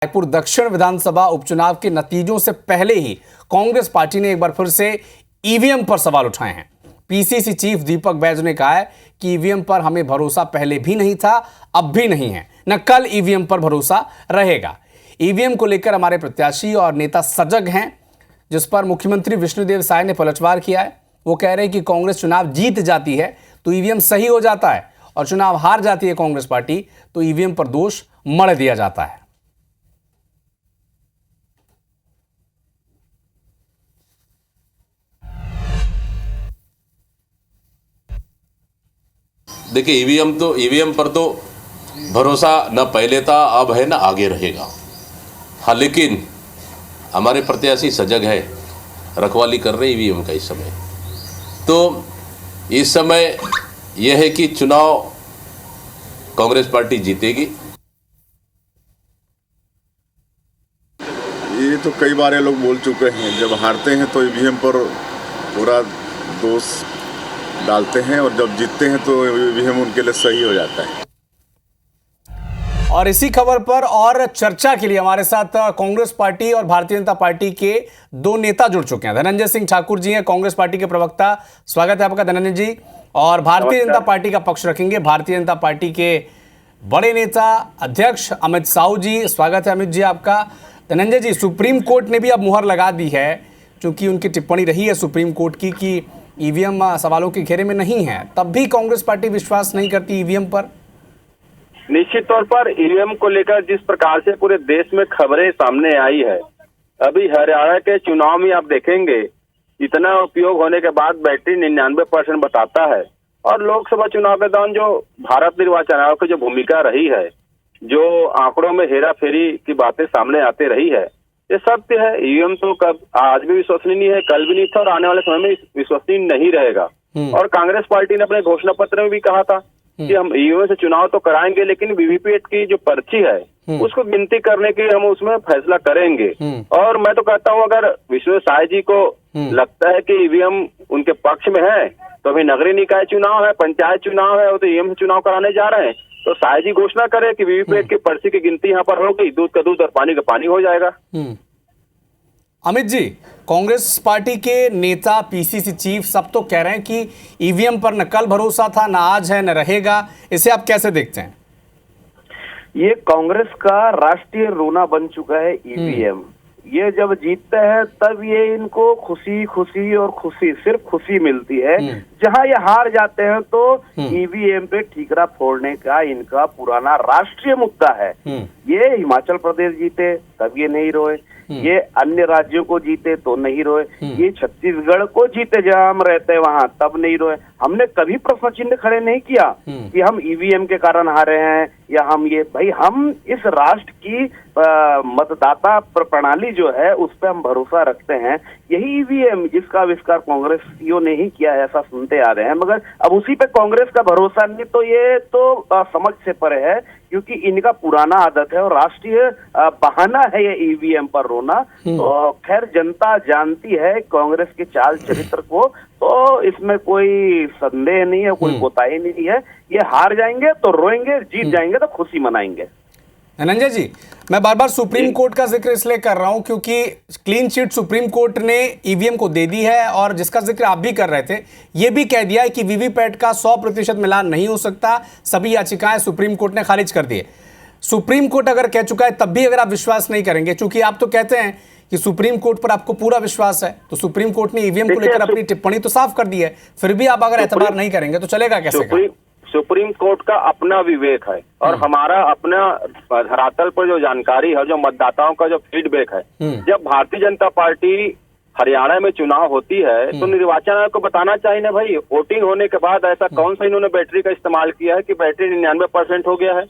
रायपुर दक्षिण विधानसभा उपचुनाव के नतीजों से पहले ही कांग्रेस पार्टी ने एक बार फिर से ईवीएम पर सवाल उठाए हैं। पीसीसी चीफ दीपक बैज ने कहा है कि ईवीएम पर हमें भरोसा पहले भी नहीं था, अब भी नहीं है, न कल ईवीएम पर भरोसा रहेगा। ईवीएम को लेकर हमारे प्रत्याशी और नेता सजग हैं, जिस पर मुख्यमंत्री विष्णुदेव साय ने पलटवार किया है। वो कह रहे हैं कि कांग्रेस चुनाव जीत जाती है तो ईवीएम सही हो जाता है, और चुनाव हार जाती है कांग्रेस पार्टी तो ईवीएम पर दोष मढ़ दिया जाता है। देखिए, ईवीएम पर तो भरोसा न पहले था, अब है, न आगे रहेगा। हाँ, लेकिन हमारे प्रत्याशी सजग है, रखवाली कर रहे ईवीएम का। इस समय यह है कि चुनाव कांग्रेस पार्टी जीतेगी। ये तो कई बार ये लोग बोल चुके हैं, जब हारते हैं तो ईवीएम पर पूरा दोष डालते हैं, और जब जीतते हैं तो ईवीएम उनके लिए सही हो जाता है। और इसी खबर पर और चर्चा के लिए हमारे साथ कांग्रेस पार्टी और भारतीय जनता पार्टी के दो नेता जुड़ चुके हैं। धनंजय सिंह ठाकुर जी हैं, कांग्रेस पार्टी के प्रवक्ता। स्वागत है आपका धनंजय जी। और भारतीय जनता पार्टी का पक्ष रखेंगे भारतीय जनता पार्टी के बड़े नेता अध्यक्ष अमित साहू जी। स्वागत है अमित जी आपका। धनंजय जी, सुप्रीम कोर्ट ने भी अब मुहर लगा दी है, क्योंकि उनकी टिप्पणी रही है सुप्रीम कोर्ट की कि ईवीएम सवालों के घेरे में नहीं है, तब भी कांग्रेस पार्टी विश्वास नहीं करती ईवीएम पर। निश्चित तौर पर ईवीएम को लेकर जिस प्रकार से पूरे देश में खबरें सामने आई है, अभी हरियाणा के चुनाव में आप देखेंगे इतना उपयोग होने के बाद बैटरी 99% बताता है। और लोकसभा चुनाव के दौरान जो भारत निर्वाचन आयोग की जो भूमिका रही है, जो आंकड़ों में हेरा फेरी की बातें सामने आती रही है, ये सत्य है। ईवीएम तो कब आज भी विश्वसनीय नहीं है, कल भी नहीं था, और आने वाले समय में विश्वसनीय नहीं रहेगा। और कांग्रेस पार्टी ने अपने घोषणा पत्र में भी कहा था कि हम ईवीएम से चुनाव तो कराएंगे, लेकिन वीवीपैट की जो पर्ची है उसको गिनती करने की हम उसमें फैसला करेंगे। और मैं तो कहता हूँ, अगर विष्णु साय जी को लगता है कि ईवीएम उनके पक्ष में है, तो अभी नगरीय निकाय चुनाव है, पंचायत चुनाव है, वो तो ईवीएम से चुनाव कराने जा रहे हैं, तो साय जी घोषणा करे कि वीवीपैट की पर्ची की गिनती यहाँ पर होगी, दूध का दूध और पानी का पानी हो जाएगा। अमित जी, कांग्रेस पार्टी के नेता, पीसीसी चीफ सब तो कह रहे हैं कि ईवीएम पर न कल भरोसा था, न आज है, न रहेगा। इसे आप कैसे देखते हैं? ये कांग्रेस का राष्ट्रीय रोना बन चुका है ईवीएम। ये जब जीतते हैं तब ये इनको खुशी सिर्फ खुशी मिलती है। जहां ये हार जाते हैं तो ईवीएम पे ठीकरा फोड़ने का इनका पुराना राष्ट्रीय मुद्दा है। ये हिमाचल प्रदेश जीते तब ये नहीं रोए, ये अन्य राज्यों को जीते तो नहीं रोए, ये छत्तीसगढ़ को जीते जहां हम रहते हैं वहां तब नहीं रोए। हमने कभी प्रश्न चिन्ह खड़े नहीं किया कि हम ईवीएम के कारण हारे हैं, या हम ये, भाई हम इस राष्ट्र की मतदाता प्रणाली जो है उस पर हम भरोसा रखते हैं। यही ईवीएम जिसका आविष्कार कांग्रेसियों ने ही किया है, ऐसा सुनते आ रहे हैं, मगर अब उसी पे कांग्रेस का भरोसा नहीं, तो ये तो समझ से परे है, क्योंकि इनका पुराना आदत है और राष्ट्रीय बहाना है ये ईवीएम पर रोना। तो खैर, जनता जानती है कांग्रेस के चाल चरित्र को, तो इसमें कोई संदेह नहीं है, कोई कोताही नहीं है। ये हार जाएंगे तो रोएंगे, जीत जाएंगे तो खुशी मनाएंगे। धनंजय जी, मैं बार बार सुप्रीम कोर्ट का जिक्र इसलिए कर रहा हूं क्योंकि क्लीन चिट सुप्रीम कोर्ट ने ईवीएम को दे दी है, और जिसका जिक्र आप भी कर रहे थे, ये भी कह दिया है कि वीवीपैट का 100% मिलान नहीं हो सकता। सभी याचिकाएं सुप्रीम कोर्ट ने खारिज कर दी है। सुप्रीम कोर्ट अगर कह चुका है तब भी अगर आप विश्वास नहीं करेंगे, क्योंकि आप तो कहते हैं कि सुप्रीम कोर्ट पर आपको पूरा विश्वास है, तो सुप्रीम कोर्ट ने ईवीएम को लेकर अपनी टिप्पणी तो साफ कर दी है, फिर भी आप अगर एतबार नहीं करेंगे तो चलेगा कैसे? सुप्रीम कोर्ट का अपना विवेक है, और हमारा अपना धरातल पर जो जानकारी है, जो मतदाताओं का जो फीडबैक है, जब भारतीय जनता पार्टी हरियाणा में चुनाव होती है तो निर्वाचन आयोग को बताना चाहिए ना, भाई वोटिंग होने के बाद ऐसा कौन सा इन्होंने बैटरी का इस्तेमाल किया है कि बैटरी 99% हो गया है।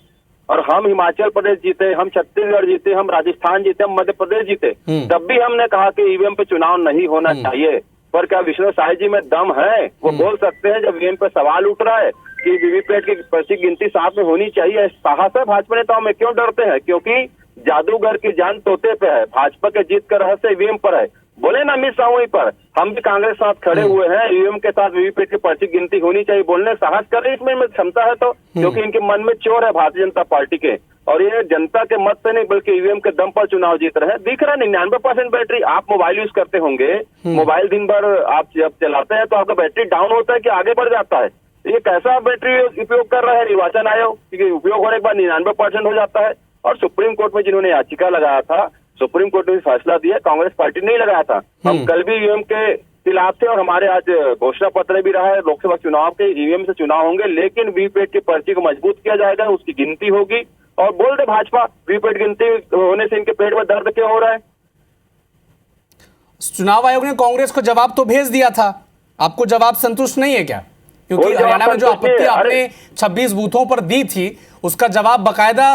और हम हिमाचल प्रदेश जीते, हम छत्तीसगढ़ जीते, हम राजस्थान जीते, हम मध्य प्रदेश जीते, तब भी हमने कहा कि ईवीएम पे चुनाव नहीं होना चाहिए। पर क्या विष्णु साय जी में दम है? वो बोल सकते हैं जब ईवीएम पे सवाल उठ रहा है कि वीवीपैट की पर्ची गिनती साथ में होनी चाहिए। साहस है भाजपा नेताओं में, क्यों डरते हैं? क्योंकि जादूगर की जान तोते पे है। भाजपा के जीत का रहस्य ईवीएम पर है। बोले ना अमित शाह वहीं पर, हम भी कांग्रेस के साथ खड़े हुए हैं, ईवीएम के साथ वीवीपैट की पर्ची गिनती होनी चाहिए, बोलने साहस कर रहे इसमें क्षमता है तो, क्योंकि इनके मन में चोर है भारतीय जनता पार्टी के, और ये जनता के मत से नहीं बल्कि ईवीएम के दम पर चुनाव जीत रहे हैं। दिख रहा है 99% बैटरी। आप मोबाइल यूज करते होंगे, मोबाइल दिन भर आप जब चलाते हैं तो आपका बैटरी डाउन होता है कि आगे बढ़ जाता है? ये कैसा बैटरी उपयोग कर रहा है निर्वाचन आयोग, क्योंकि उपयोग होने के बाद 99% हो जाता है। और सुप्रीम कोर्ट में जिन्होंने याचिका लगाया था, सुप्रीम कोर्ट ने फैसला दिया, कांग्रेस पार्टी नहीं लगाया था। हम कल भी ईवीएम के खिलाफ थे और हमारे आज घोषणा पत्र भी रहा है, लोकसभा चुनाव के ईवीएम से चुनाव होंगे, लेकिन वीवीपैट की पर्ची को मजबूत किया जाएगा, उसकी गिनती होगी। और बोल दे भाजपा, वीवीपैट गिनती होने से इनके पेट में दर्द क्यों हो रहा है? चुनाव आयोग ने कांग्रेस को जवाब तो भेज दिया था, आपको जवाब संतुष्ट नहीं है क्या? क्योंकि कोई जवाब हरियाणा में जो संतुष्ट नहीं आपत्ति है। आपने 26 बूथों पर दी थी, उसका जवाब बकायदा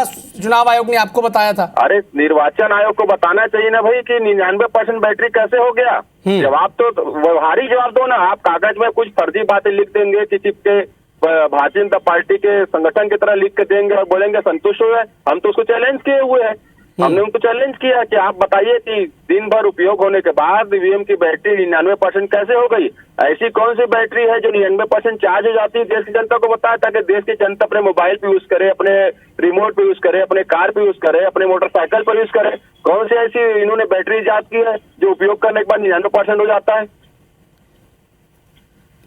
चुनाव आयोग ने आपको बताया था। अरे निर्वाचन आयोग को बताना चाहिए ना भाई कि 99% बैटरी कैसे हो गया। जवाब तो व्यवहारिक जवाब दो ना। आप कागज में कुछ फर्जी बातें लिख देंगे कि चिपके भारतीय जनता पार्टी के संगठन की तरह लिख के देंगे और बोलेंगे संतुष्ट हुए। हम तो उसको चैलेंज किए हुए हैं, हमने उनको चैलेंज किया कि आप बताइए कि दिन भर उपयोग होने के बाद ईवीएम की बैटरी 99% कैसे हो गई? ऐसी कौन सी बैटरी है जो 99% चार्ज हो जाती है? देश की जनता को बताया ताकि देश की जनता अपने मोबाइल पे यूज करे, अपने रिमोट पे यूज करे, अपने कार पे यूज करे, अपने मोटरसाइकिल पर यूज करे। कौन सी ऐसी इन्होंने बैटरी ईजाद की है जो उपयोग करने के बाद 99% हो जाता है?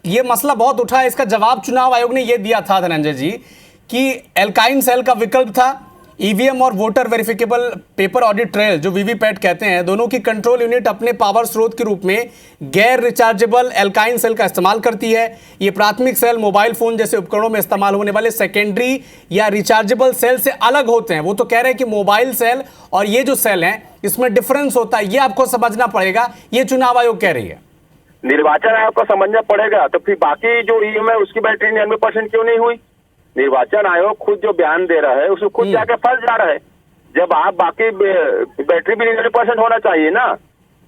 ये मसला बहुत उठा है, इसका जवाब चुनाव आयोग ने यह दिया था धनंजय जी कि एल्काइन सेल का विकल्प था। ईवीएम और वोटर वेरिफिकेबल पेपर ऑडिट ट्रेल जो वीवीपैट कहते हैं, दोनों की कंट्रोल यूनिट अपने पावर स्रोत के रूप में गैर रिचार्जेबल एल्काइन सेल का इस्तेमाल करती है। ये प्राथमिक सेल मोबाइल फोन जैसे उपकरणों में इस्तेमाल होने वाले सेकेंडरी या रिचार्जेबल सेल से अलग होते हैं। वो तो कह रहे हैं कि मोबाइल सेल और ये जो सेल हैं इसमें डिफरेंस होता है, ये आपको समझना पड़ेगा, ये चुनाव आयोग कह रही है। निर्वाचन आयोग को समझना पड़ेगा, तो फिर बाकी जो ईवीएम है उसकी बैटरी 99% क्यों नहीं हुई? निर्वाचन आयोग खुद जो बयान दे रहा है उसको खुद जाके फंस जा रहा है। जब आप बाकी बैटरी भी 99% होना चाहिए ना,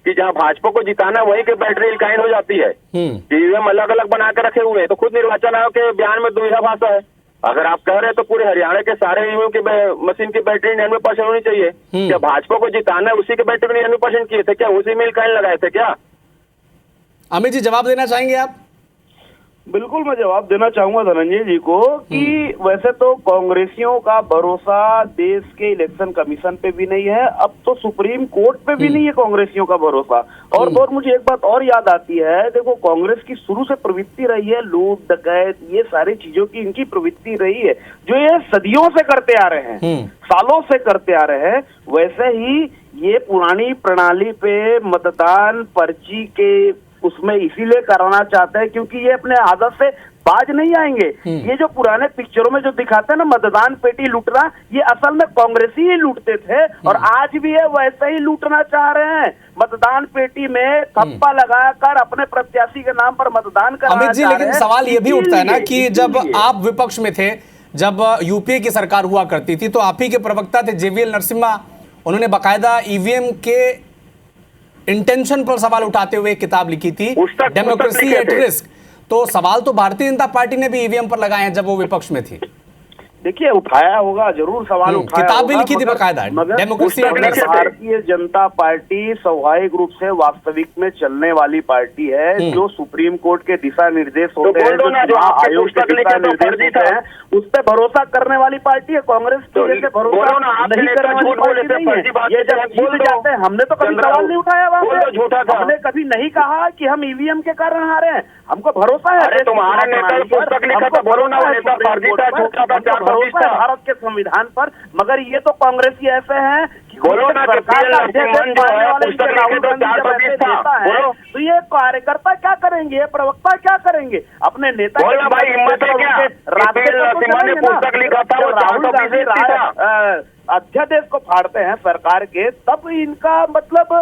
कि जहां भाजपा को जिताना है वहीं की बैटरी एल्काइन हो जाती है। ईवीएम अलग अलग बना के रखे हुए हैं, तो खुद निर्वाचन आयोग के बयान में दुविधा भाषा है। अगर आप कह रहे हैं तो पूरे हरियाणा के सारे ईवीएम की मशीन की बैटरी 99% होनी चाहिए। क्या भाजपा को जिताना है उसी के बैटरी 99% किए थे क्या? उसी में एल्काइन लगाए थे क्या? अमित जी जवाब देना चाहेंगे आप? बिल्कुल, मैं जवाब देना चाहूंगा धनंजय जी को कि वैसे तो कांग्रेसियों का भरोसा देश के इलेक्शन कमीशन पे भी नहीं है, अब तो सुप्रीम कोर्ट पे भी नहीं है कांग्रेसियों का भरोसा। और मुझे एक बात और याद आती है, देखो कांग्रेस की शुरू से प्रवृत्ति रही है लूट डकैत, ये सारी चीजों की इनकी प्रवृत्ति रही है जो ये सदियों से करते आ रहे हैं, सालों से करते आ रहे हैं। वैसे ही ये पुरानी प्रणाली पे मतदान पर्ची के उसमें इसीलिए कराना चाहते हैं क्योंकि ये अपने आदत से बाज नहीं आएंगे। ये जो पुराने पिक्चरों में जो दिखाते हैं ना मतदान पेटी लूटना, ये असल में कांग्रेसी ही लूटते थे और आज भी है वैसे ही लूटना चाह रहे हैं। मतदान पेटी में थप्पा लगाकर अपने प्रत्याशी के नाम पर मतदान कराना अमित जी, लेकिन सवाल ये भी उठता है ना कि जब आप विपक्ष में थे, जब यूपीए की सरकार हुआ करती थी, तो आप ही के प्रवक्ता थे जेवीएल नरसिम्हा, उन्होंने बाकायदा ईवीएम के इंटेंशन पर सवाल उठाते हुए एक किताब लिखी थी, डेमोक्रेसी एट रिस्क। तो सवाल तो भारतीय जनता पार्टी ने भी ईवीएम पर लगाए हैं जब वो विपक्ष में थी। देखिए उठाया होगा, जरूर सवाल उठाया किताब भी लिखी थी बकायदा, democracy at risk. Bharatiya Janata party स्वाभाविक रूप से वास्तविक में चलने वाली पार्टी है, जो सुप्रीम कोर्ट के दिशा निर्देश होते हैं, जो आयोग के दिशा निर्देश होते हैं, उस पर भरोसा करने वाली पार्टी है। कांग्रेस की जैसे भरोसा नहीं करने वाली पार्टी नहीं है। ये जब जीत जाते हैं, हमने तो कभी सवाल नहीं उठाया वहां से, हमने कभी नहीं कहा कि हम ईवीएम के कारण हारे हैं, हमको भरोसा है। तुम्हारे नेता पुस्तक लिखा था, बोलो ना नेता फर्जी था, झूठा था, भरोसा है भारत के संविधान पर। मगर ये तो कांग्रेसी ऐसे हैं कि बोलो ना सरकार का राहुल गांधी देता है तो ये कार्यकर्ता क्या करेंगे, ये प्रवक्ता क्या करेंगे? अपने नेता भाई हिम्मत है क्या? पुस्तक लिखा था, राहुल गांधी अध्यादेश को फाड़ते हैं सरकार के, तब इनका मतलब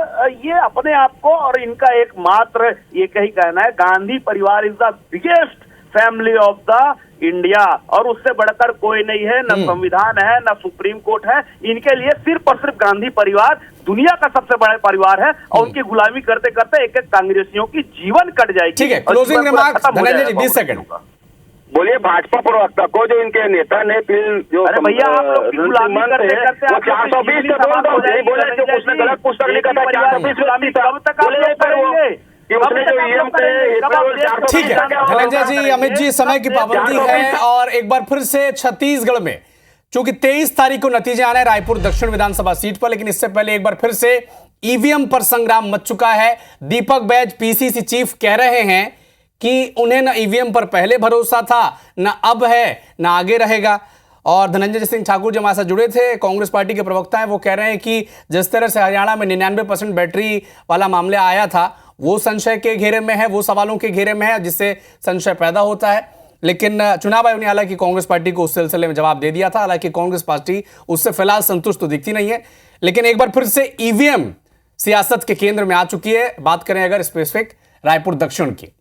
ये अपने आप को और इनका एकमात्र ये कही कहना है, गांधी परिवार is the biggest family of the India, और उससे बढ़कर कोई नहीं है, न संविधान है न सुप्रीम कोर्ट है। इनके लिए सिर्फ और सिर्फ गांधी परिवार दुनिया का सबसे बड़ा परिवार है और उनकी गुलामी करते करते एक एक कांग्रेसियों की जीवन कट जाएगी। ठीक है, क्लोजिंग रिमार्क्स धनंजय जी 20 सेकंड। बोलिए भाजपा प्रवक्ता को, जो इनके नेता ने फिर जो अरे भैया, आप लोग की गुलामी मंच करते है, करते वो आप लोग 420 की से बोल दो, गुलामी नहीं बोले जो करेंगे उसने जी। गलत पुस्तक लिखा था, 420 व्यक्ति था, कब तक आप बोले लोग फिर वो करेंगे? कि उसने कब जो तक आप ईवीएम लोग करेंगे? थे, कब आप देश को ठीक है धनंजय जी, अमित जी, समय की पाबंदी है और एक बार फिर से छत्तीसगढ़ में चूंकि 23 तारीख को नतीजे आने हैं रायपुर दक्षिण विधानसभा सीट पर, लेकिन इससे पहले एक बार फिर से ईवीएम पर संग्राम मच चुका है। दीपक बैज पीसीसी चीफ कह रहे हैं कि उन्हें ना ईवीएम पर पहले भरोसा था, ना अब है, ना आगे रहेगा। और धनंजय सिंह ठाकुर जो हमारे साथ जुड़े थे, कांग्रेस पार्टी के प्रवक्ता हैं, वो कह रहे हैं कि जिस तरह से हरियाणा में 99% बैटरी वाला मामला आया था, वो संशय के घेरे में है, वो सवालों के घेरे में है, जिससे संशय पैदा होता है। लेकिन चुनाव आयोग ने हालांकि कांग्रेस पार्टी को उस सिलसिले में जवाब दे दिया था। हालांकि कांग्रेस पार्टी उससे फिलहाल संतुष्ट तो दिखती नहीं है, लेकिन एक बार फिर से ईवीएम सियासत के केंद्र में आ चुकी है। बात करें अगर स्पेसिफिक रायपुर दक्षिण की,